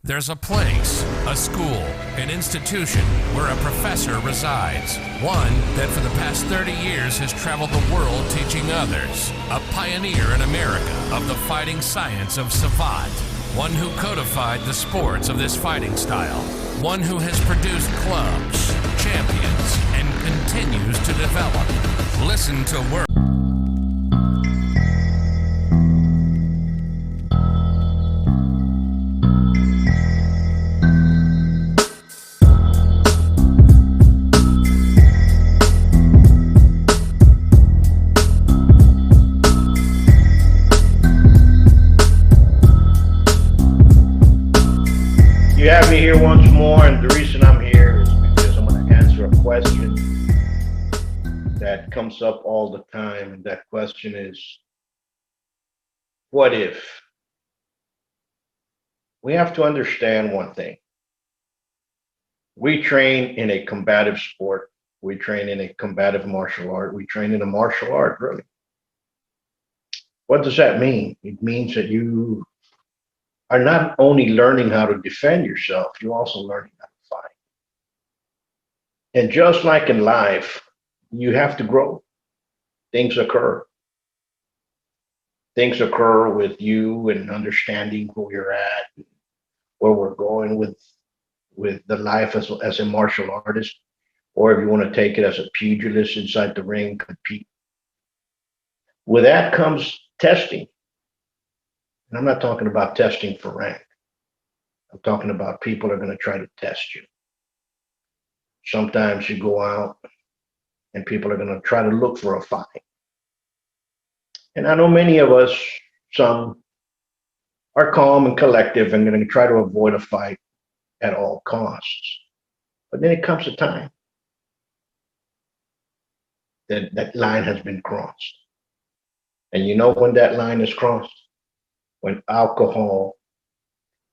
There's a place, a school, an institution where a professor resides. One that for the past 30 years has traveled the world teaching others. A pioneer in America of the fighting science of Savate. One who codified the sports of this fighting style. One who has produced clubs, champions, and continues to develop. Listen to work. You have me here once more, and the reason I'm here is because I'm going to answer a question that comes up all the time, and that question is, what if? We have to understand one thing. We train in a combative sport. We train in a combative martial art. We train in a martial art, really. What does that mean? It means that you are not only learning how to defend yourself, you're also learning how to fight. And just like in life, you have to grow. Things occur. Things occur with you and understanding who you're at, where we're going with the life as a martial artist, or if you want to take it as a pugilist inside the ring, compete. With that comes testing. And I'm not talking about testing for rank. I'm talking about people are going to try to test you. Sometimes you go out and people are going to try to look for a fight. And I know many of us, some are calm and collective and going to try to avoid a fight at all costs. But then it comes a time that that line has been crossed. And you know when that line is crossed? When alcohol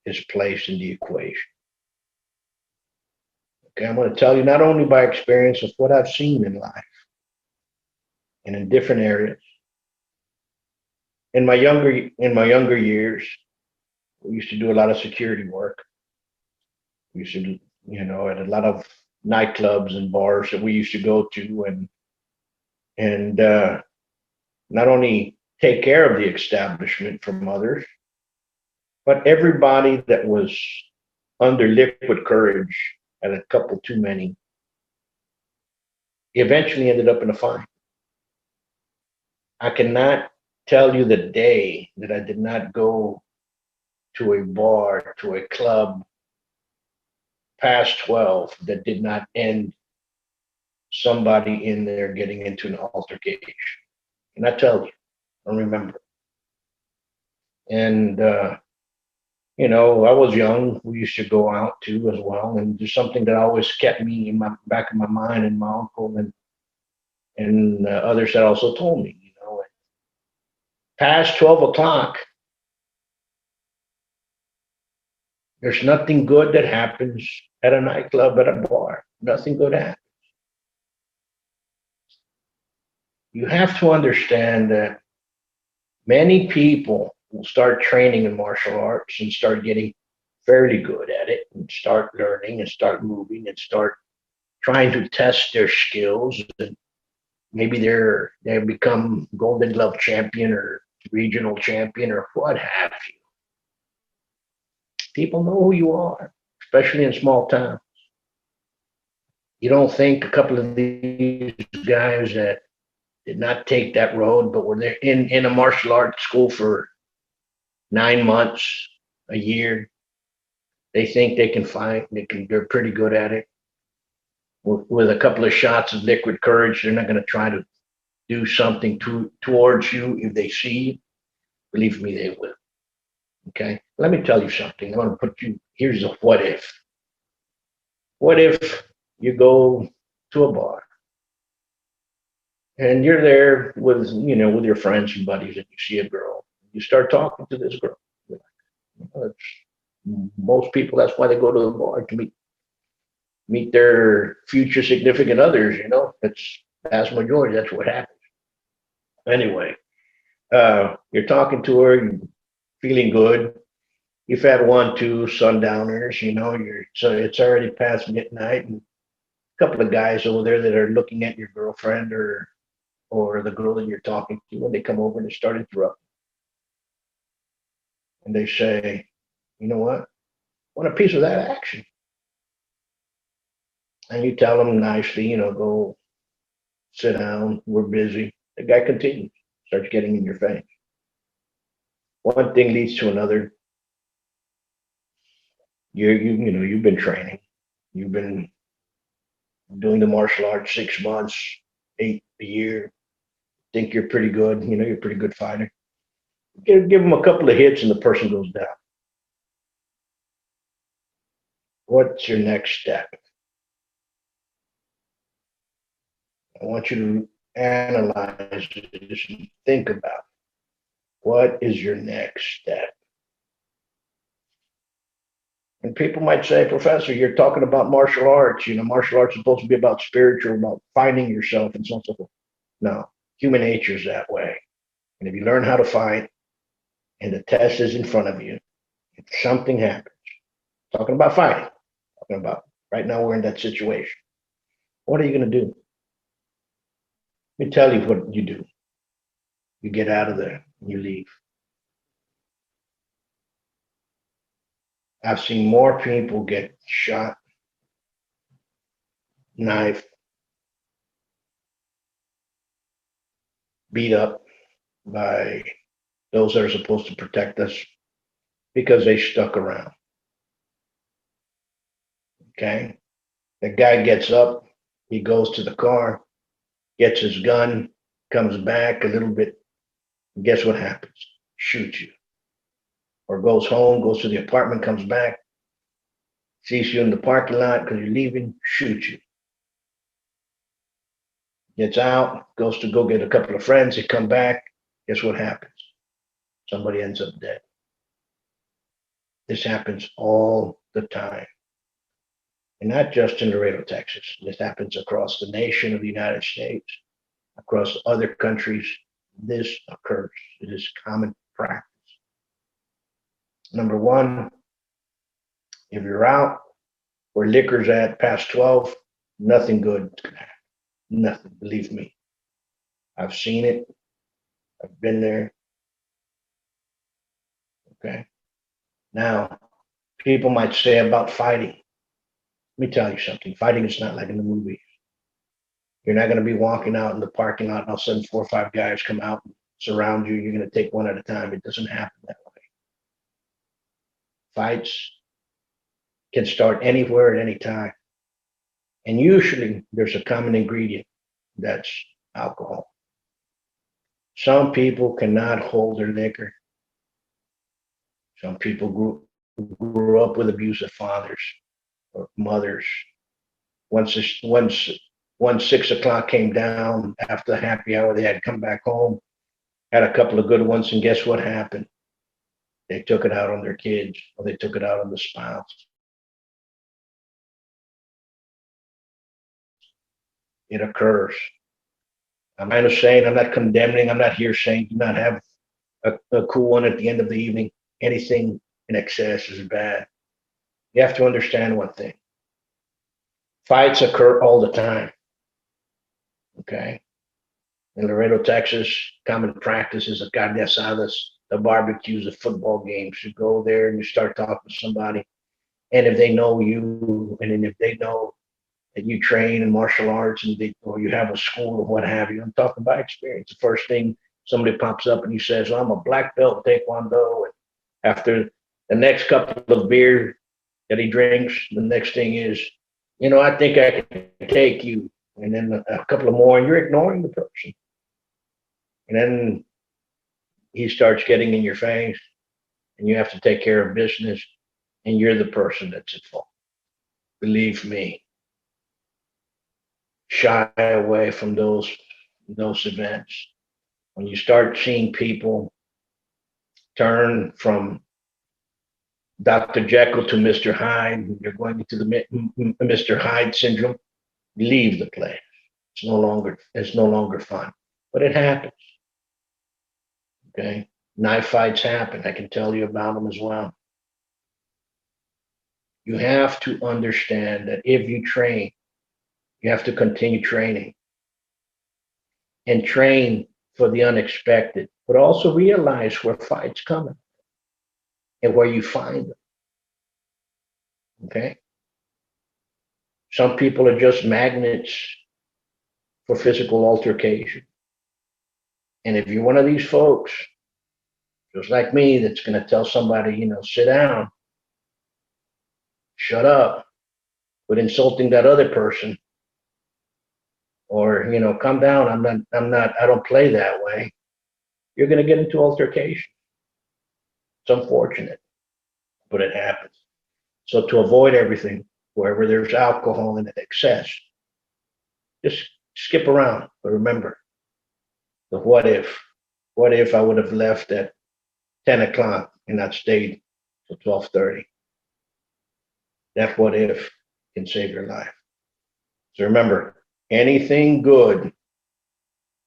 is placed in the equation. Okay, I'm going to tell you not only by experience of what I've seen in life and in different areas. In my younger years, we used to do a lot of security work. We used to do, at a lot of nightclubs and bars that we used to go to, and not only take care of the establishment from others, but everybody that was under liquid courage and a couple too many eventually ended up in a fight. I cannot tell you the day that I did not go to a bar, to a club past 12 that did not end somebody in there getting into an altercation. And I tell you, I remember. And, I was young. We used to go out too as well. And there's something that always kept me in my back of my mind, and my uncle and others that also told me, past 12 o'clock, there's nothing good that happens at a nightclub, at a bar. Nothing good happens. You have to understand that many people will start training in martial arts and start getting fairly good at it and start learning and start moving and start trying to test their skills. And maybe they become Golden Glove champion or regional champion or what have you. People know who you are, especially in small towns. You don't think a couple of these guys that did not take that road, but were there in a martial arts school for 9 months, a year, they think they can fight. They're pretty good at it. With a couple of shots of liquid courage, they're not going to try to do something towards you if they see you. Believe me, they will. Okay, let me tell you something. I'm going to put you, here's a what if. What if you go to a bar and you're there with your friends and buddies, and you see a girl. You start talking to this girl. Most people, that's why they go to the bar, to meet their future significant others. That's vast majority. That's what happens. Anyway, you're talking to her, you're feeling good, you've had one, two sundowners, so it's already past midnight, and a couple of guys over there that are looking at your girlfriend or the girl that you're talking to, when they come over and they start interrupting, and they say, you know what? I want a piece of that action. And you tell them nicely, go sit down. We're busy. The guy continues, starts getting in your face. One thing leads to another. You've been training. You've been doing the martial arts 6 months, eight a year. Think you're pretty good. You're a pretty good fighter. Give them a couple of hits and the person goes down. What's your next step? I want you to analyze this and think about what is your next step. And people might say, Professor, you're talking about martial arts. Martial arts is supposed to be about spiritual, about finding yourself and so on and so forth. No, human nature is that way. And if you learn how to fight and the test is in front of you, if something happens, talking about fighting, talking about right now we're in that situation. What are you going to do? Let me tell you what you do. You get out of there and you leave. I've seen more people get shot, knifed, beat up by those that are supposed to protect us because they stuck around. Okay? The guy gets up, he goes to the car, gets his gun, comes back a little bit. Guess what happens? Shoots you. Or goes home, goes to the apartment, comes back, sees you in the parking lot because you're leaving, shoots you. Gets out, goes to go get a couple of friends, they come back, guess what happens? Somebody ends up dead. This happens all the time. And not just in Laredo, Texas. This happens across the nation of the United States, across other countries. This occurs. It is common practice. Number one, if you're out where liquor's at past 12, nothing good is going to happen. Nothing, believe me. I've seen it. I've been there. Okay. Now, people might say about fighting. Let me tell you something. Fighting is not like in the movies. You're not going to be walking out in the parking lot and all of a sudden 4 or 5 guys come out and surround you. You're going to take one at a time. It doesn't happen that way. Fights can start anywhere at any time. And usually there's a common ingredient, that's alcohol. Some people cannot hold their liquor. Some people grew up with abusive fathers or mothers. Once 6 o'clock came down after the happy hour, they had to come back home, had a couple of good ones, and guess what happened? They took it out on their kids, or they took it out on the spouse. It occurs. I'm not saying, I'm not condemning, I'm not here saying do not have a cool one at the end of the evening. Anything in excess is bad. You have to understand one thing. Fights occur all the time. Okay? In Laredo, Texas, common practice is a carne asadas, the barbecues, the football games. You go there and you start talking to somebody. And if they know you, and then if they know that you train in martial arts or you have a school or what have you, I'm talking about experience. The first thing somebody pops up and he says, well, I'm a black belt Taekwondo. And after the next couple of beers that he drinks, the next thing is, I think I can take you. And then a couple of more, and you're ignoring the person. And then he starts getting in your face, and you have to take care of business, and you're the person that's at fault. Believe me, shy away from those events. When you start seeing people turn from Dr. Jekyll to Mr. Hyde, you're going into the Mr. Hyde syndrome, leave the place. It's no longer fun, but it happens. Okay, knife fights happen. I can tell you about them as well. You have to understand that if you train, you have to continue training and train for the unexpected, but also realize where fights coming and where you find them. Okay? Some people are just magnets for physical altercation. And if you're one of these folks, just like me, that's going to tell somebody, sit down, shut up, with insulting that other person, or, calm down, I don't play that way, you're going to get into altercation. It's unfortunate, but it happens. So to avoid everything, wherever there's alcohol in excess, just skip around. But remember, the what if I would have left at 10 o'clock and not stayed till 12:30? That what if can save your life. So remember, anything good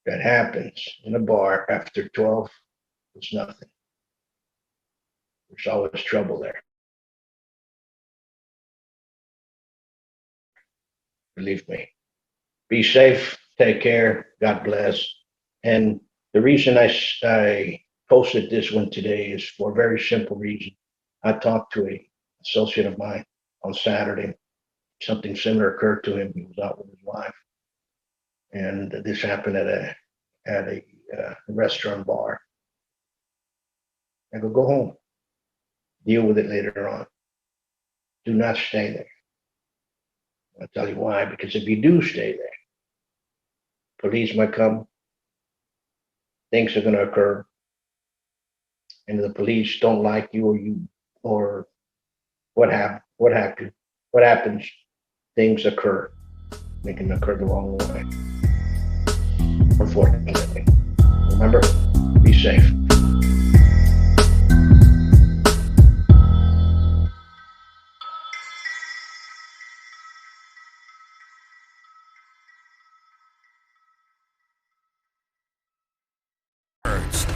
that happens in a bar after 12 is nothing. There's always trouble there. Believe me. Be safe. Take care. God bless. And the reason I posted this one today is for a very simple reason. I talked to an associate of mine on Saturday. Something similar occurred to him. He was out with his wife, and this happened at a restaurant bar. I go home. Deal with it later on. Do not stay there. I'll tell you why. Because if you do stay there, police might come. Things are going to occur, and the police don't like you, or what happens? Things occur. They can occur the wrong way. Unfortunately, remember, be safe.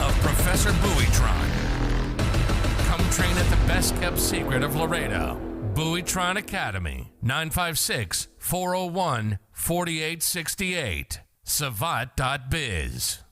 Of Professor Buitron. Come train at the best kept secret of Laredo. Buitron Academy, 956-401-4868. Savate.biz.